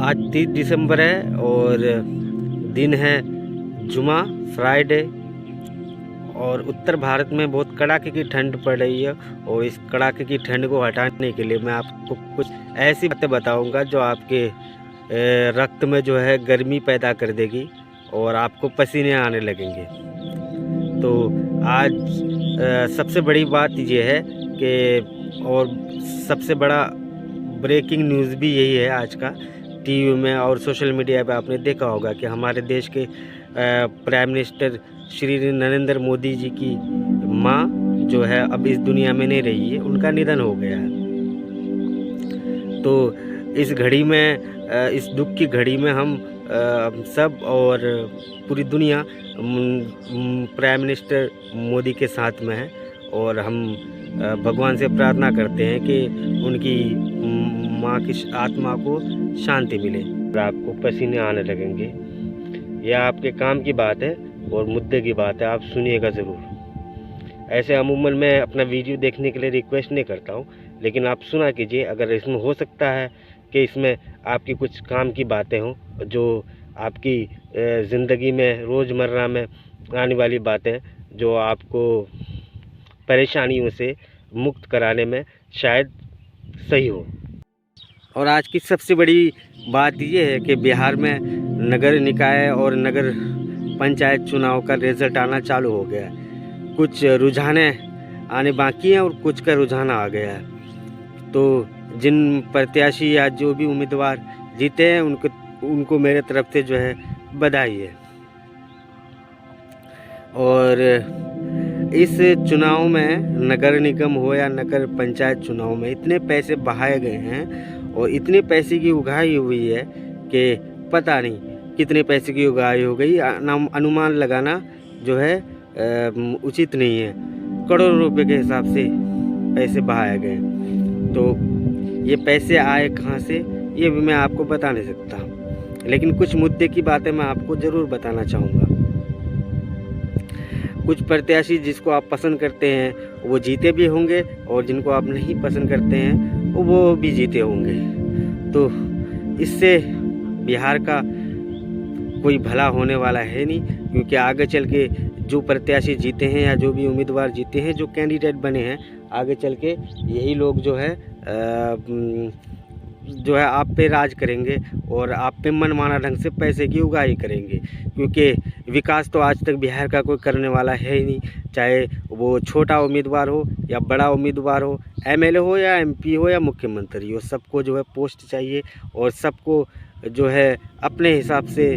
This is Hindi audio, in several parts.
आज 30 दिसंबर है और दिन है जुमा फ्राइडे। और उत्तर भारत में बहुत कड़ाके की ठंड पड़ रही है और इस कड़ाके की ठंड को हटाने के लिए मैं आपको कुछ ऐसी बातें बताऊंगा जो आपके रक्त में जो है गर्मी पैदा कर देगी और आपको पसीने आने लगेंगे। तो आज सबसे बड़ी बात ये है कि और सबसे बड़ा ब्रेकिंग न्यूज़ भी यही है आज का। टीवी में और सोशल मीडिया पे आपने देखा होगा कि हमारे देश के प्राइम मिनिस्टर श्री नरेंद्र मोदी जी की माँ जो है अब इस दुनिया में नहीं रही है, उनका निधन हो गया है। तो इस घड़ी में, इस दुख की घड़ी में हम सब और पूरी दुनिया प्राइम मिनिस्टर मोदी के साथ में है और हम भगवान से प्रार्थना करते हैं कि उनकी माँ की आत्मा को शांति मिले। और आपको पसीने आने लगेंगे, यह आपके काम की बात है और मुद्दे की बात है, आप सुनिएगा ज़रूर। ऐसे अमूमन मैं अपना वीडियो देखने के लिए रिक्वेस्ट नहीं करता हूँ, लेकिन आप सुना कीजिए। अगर इसमें हो सकता है कि इसमें आपकी कुछ काम की बातें हों जो आपकी ज़िंदगी में रोज़मर्रा में आने वाली बातें जो आपको परेशानियों से मुक्त कराने में शायद सही हो। और आज की सबसे बड़ी बात ये है कि बिहार में नगर निकाय और नगर पंचायत चुनाव का रिजल्ट आना चालू हो गया है। कुछ रुझाने आने बाकी हैं और कुछ का रुझान आ गया है। तो जिन प्रत्याशी या जो भी उम्मीदवार जीते हैं उनको मेरे तरफ से जो है बधाई है। और इस चुनाव में नगर निगम हो या नगर पंचायत चुनाव में इतने पैसे बहाए गए हैं और इतने पैसे की उगाही हुई है कि पता नहीं कितने पैसे की उगाही हो गई, अनुमान लगाना जो है उचित नहीं है। करोड़ों रुपए के हिसाब से पैसे बहाए गए। तो ये पैसे आए कहाँ से ये भी मैं आपको बता नहीं सकता, लेकिन कुछ मुद्दे की बातें मैं आपको ज़रूर बताना चाहूँगा। कुछ प्रत्याशी जिसको आप पसंद करते हैं वो जीते भी होंगे और जिनको आप नहीं पसंद करते हैं वो भी जीते होंगे। तो इससे बिहार का कोई भला होने वाला है नहीं, क्योंकि आगे चल के जो प्रत्याशी जीते हैं या जो भी उम्मीदवार जीते हैं, जो कैंडिडेट बने हैं, आगे चल के यही लोग जो है आप पे राज करेंगे और आप पे मनमाना ढंग से पैसे की उगाही करेंगे। क्योंकि विकास तो आज तक बिहार का कोई करने वाला है ही नहीं, चाहे वो छोटा उम्मीदवार हो या बड़ा उम्मीदवार हो, एमएलए हो या एमपी हो या मुख्यमंत्री हो, सबको जो है पोस्ट चाहिए और सबको जो है अपने हिसाब से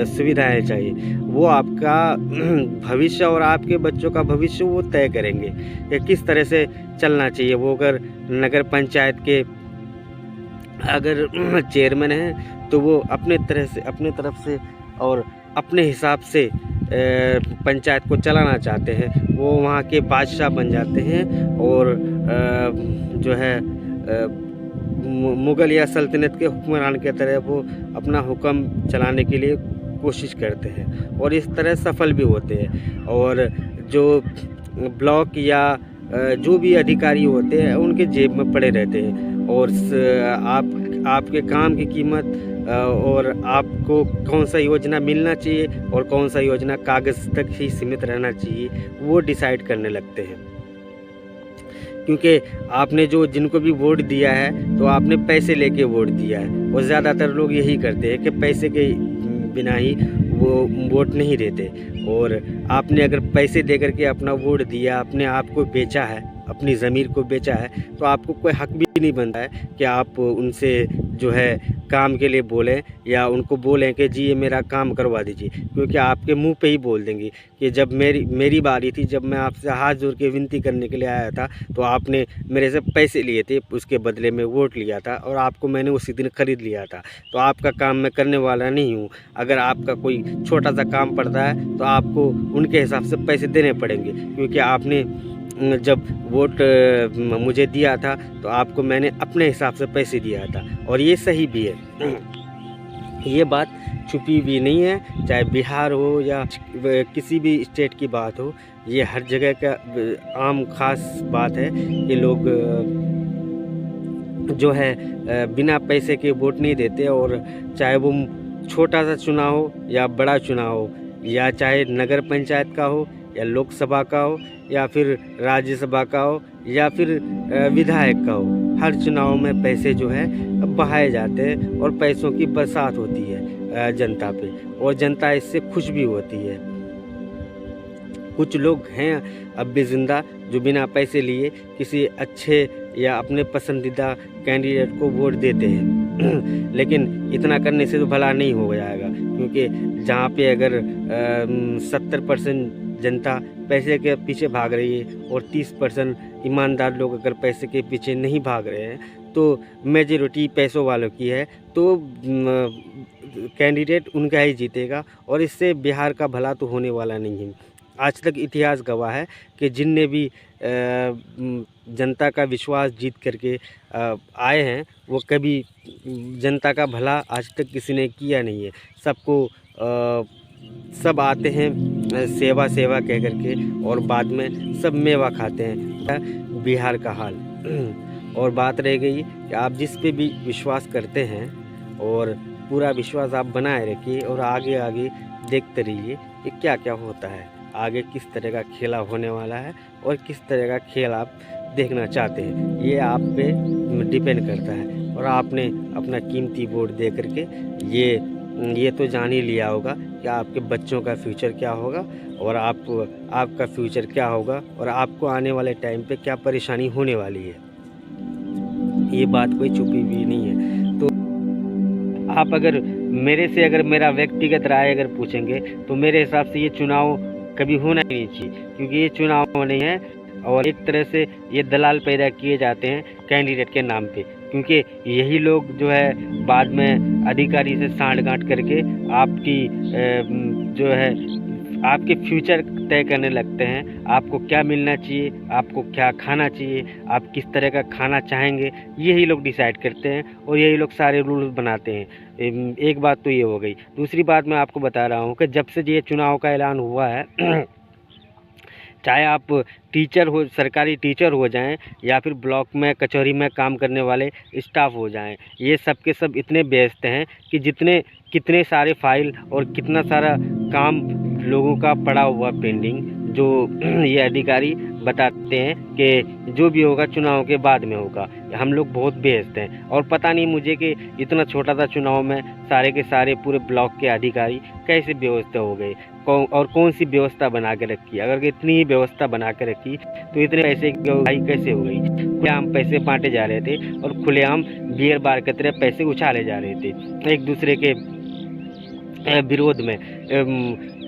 सुविधाएं चाहिए। वो आपका भविष्य और आपके बच्चों का भविष्य वो तय करेंगे कि किस तरह से चलना चाहिए। वो अगर नगर पंचायत के अगर चेयरमैन हैं तो वो अपने तरफ से और अपने हिसाब से पंचायत को चलाना चाहते हैं, वो वहाँ के बादशाह बन जाते हैं और जो है मुग़ल या सल्तनत के हुक्मरान की तरह वो अपना हुक्म चलाने के लिए कोशिश करते हैं और इस तरह सफल भी होते हैं। और जो ब्लॉक या जो भी अधिकारी होते हैं उनके जेब में पड़े रहते हैं और आपके काम की कीमत और आपको कौन सा योजना मिलना चाहिए और कौन सा योजना कागज़ तक ही सीमित रहना चाहिए वो डिसाइड करने लगते हैं। क्योंकि आपने जिनको भी वोट दिया है तो आपने पैसे लेके वोट दिया है और ज़्यादातर लोग यही करते हैं कि पैसे के बिना ही वो वोट नहीं देते। और आपने अगर पैसे दे करके अपना वोट दिया, अपने आप को बेचा है, अपनी ज़मीर को बेचा है, तो आपको कोई हक भी नहीं बनता है कि आप उनसे जो है काम के लिए बोलें या उनको बोलें कि जी ये मेरा काम करवा दीजिए। क्योंकि आपके मुंह पे ही बोल देंगे कि जब मेरी बारी थी, जब मैं आपसे हाथ जोड़ के विनती करने के लिए आया था तो आपने मेरे से पैसे लिए थे, उसके बदले में वोट लिया था और आपको मैंने उसी दिन ख़रीद लिया था, तो आपका काम मैं करने वाला नहीं हूँ। अगर आपका कोई छोटा सा काम पड़ता है तो आपको उनके हिसाब से पैसे देने पड़ेंगे, क्योंकि आपने जब वोट मुझे दिया था तो आपको मैंने अपने हिसाब से पैसे दिया था और ये सही भी है। ये बात छुपी भी नहीं है, चाहे बिहार हो या किसी भी स्टेट की बात हो, ये हर जगह का आम खास बात है कि लोग जो है बिना पैसे के वोट नहीं देते। और चाहे वो छोटा सा चुनाव हो या बड़ा चुनाव हो, या चाहे नगर पंचायत का हो या लोकसभा का हो या फिर राज्यसभा का हो या फिर विधायक का हो, हर चुनाव में पैसे जो है बहाए जाते हैं और पैसों की बरसात होती है जनता पे, और जनता इससे खुश भी होती है। कुछ लोग हैं अब भी ज़िंदा जो बिना पैसे लिए किसी अच्छे या अपने पसंदीदा कैंडिडेट को वोट देते हैं लेकिन इतना करने से तो भला नहीं हो जाएगा, क्योंकि जहाँ पे अगर 70% जनता पैसे के पीछे भाग रही है और 30% ईमानदार लोग अगर पैसे के पीछे नहीं भाग रहे हैं, तो मेजॉरिटी पैसों वालों की है, तो कैंडिडेट उनका ही जीतेगा और इससे बिहार का भला तो होने वाला नहीं है। आज तक इतिहास गवाह है कि जिनने भी जनता का विश्वास जीत करके आए हैं, वो कभी जनता का भला आज तक किसी ने किया नहीं है। सबको सब आते हैं सेवा सेवा कह करके और बाद में सब मेवा खाते हैं। बिहार का हाल और बात रह गई कि आप जिस पे भी विश्वास करते हैं और पूरा विश्वास आप बनाए रखिए और आगे आगे देखते रहिए कि क्या क्या होता है, आगे किस तरह का खेला होने वाला है और किस तरह का खेल आप देखना चाहते हैं, ये आप पे डिपेंड करता है। और आपने अपना कीमती वोट दे करके ये तो जान ही लिया होगा कि आपके बच्चों का फ्यूचर क्या होगा और आपका फ्यूचर क्या होगा और आपको आने वाले टाइम पे क्या परेशानी होने वाली है। ये बात कोई छुपी हुई नहीं है। तो आप अगर मेरे से अगर मेरा व्यक्तिगत राय अगर पूछेंगे तो मेरे हिसाब से ये चुनाव कभी होना ही नहीं चाहिए, क्योंकि ये चुनाव नहीं है और एक तरह से ये दलाल पैदा किए जाते हैं कैंडिडेट के नाम पे, क्योंकि यही लोग जो है बाद में अधिकारी से सांठ-गांठ करके आपकी जो है आपके फ्यूचर तय करने लगते हैं। आपको क्या मिलना चाहिए, आपको क्या खाना चाहिए, आप किस तरह का खाना चाहेंगे, यही लोग डिसाइड करते हैं और यही लोग सारे रूल्स बनाते हैं। एक बात तो ये हो गई। दूसरी बात मैं आपको बता रहा हूँ कि जब से ये चुनाव का ऐलान हुआ है चाहे आप टीचर हो, सरकारी टीचर हो जाएं या फिर ब्लॉक में कचहरी में काम करने वाले स्टाफ हो जाएं, ये सब के सब इतने व्यस्त हैं कि कितने सारे फाइल और कितना सारा काम लोगों का पड़ा हुआ पेंडिंग, जो ये अधिकारी बताते हैं कि जो भी होगा चुनाव के बाद में होगा। हम लोग बहुत व्यस्त हैं और पता नहीं मुझे कि इतना छोटा सा चुनाव में सारे के सारे पूरे ब्लॉक के अधिकारी कैसे व्यवस्था हो गए और कौन सी व्यवस्था बना के रखी। अगर इतनी ही व्यवस्था बना के रखी तो इतने पैसे की व्यवस्था कैसे हो गई। खुलेआम पैसे बांटे जा रहे थे और खुलेआम बियर बार की तरह पैसे उछाले जा रहे थे एक दूसरे के विरोध में।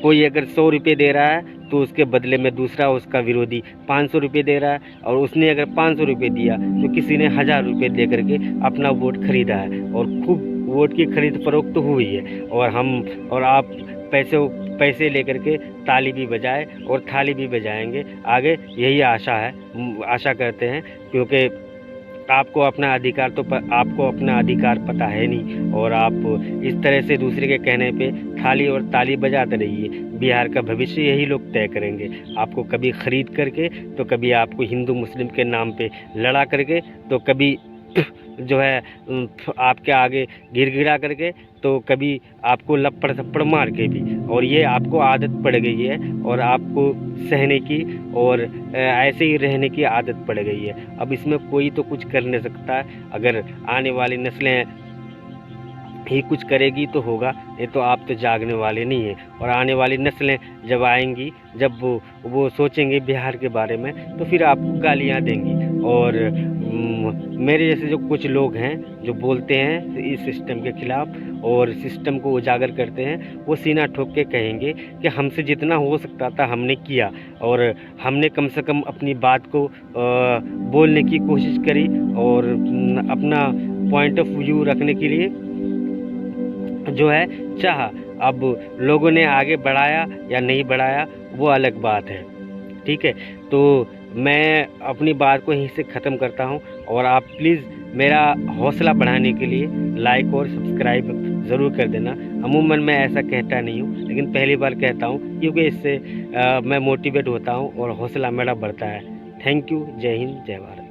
कोई अगर 100 रुपये दे रहा है तो उसके बदले में दूसरा उसका विरोधी 500 रुपये दे रहा है, और उसने अगर 500 रुपये दिया तो किसी ने 1000 रुपये दे करके अपना वोट खरीदा है और खूब वोट की खरीद फरोख्त तो हुई है। और आप पैसे लेकर के ताली भी बजाए और थाली भी बजाएंगे आगे, यही आशा करते हैं, क्योंकि आपको अपना अधिकार पता है नहीं और आप इस तरह से दूसरे के कहने पे थाली और ताली बजाते रहिए। बिहार का भविष्य यही लोग तय करेंगे, आपको कभी खरीद करके, तो कभी आपको हिंदू मुस्लिम के नाम पे लड़ा करके, तो कभी जो है आपके आगे गिड़गिड़ा करके, तो कभी आपको लपड़ थप्पड़ मार के भी। और ये आपको आदत पड़ गई है और आपको सहने की और ऐसे ही रहने की आदत पड़ गई है। अब इसमें कोई तो कुछ कर नहीं सकता है। अगर आने वाली नस्लें ही कुछ करेगी तो होगा, ये तो आप तो जागने वाले नहीं हैं। और आने वाली नस्लें जब आएंगी, जब वो सोचेंगे बिहार के बारे में, तो फिर आपको गालियाँ देंगी। और मेरे जैसे जो कुछ लोग हैं जो बोलते हैं इस सिस्टम के खिलाफ और सिस्टम को उजागर करते हैं, वो सीना ठोक के कहेंगे कि हमसे जितना हो सकता था हमने किया और हमने कम से कम अपनी बात को बोलने की कोशिश करी और अपना पॉइंट ऑफ व्यू रखने के लिए जो है चाह। अब लोगों ने आगे बढ़ाया या नहीं बढ़ाया वो अलग बात है, ठीक है। तो मैं अपनी बात को यहीं से ख़त्म करता हूं और आप प्लीज़ मेरा हौसला बढ़ाने के लिए लाइक और सब्सक्राइब ज़रूर कर देना। अमूमन मैं ऐसा कहता नहीं हूं, लेकिन पहली बार कहता हूं क्योंकि इससे मैं मोटिवेट होता हूं और हौसला मेरा बढ़ता है। Thank you. जय हिंद, जय भारत।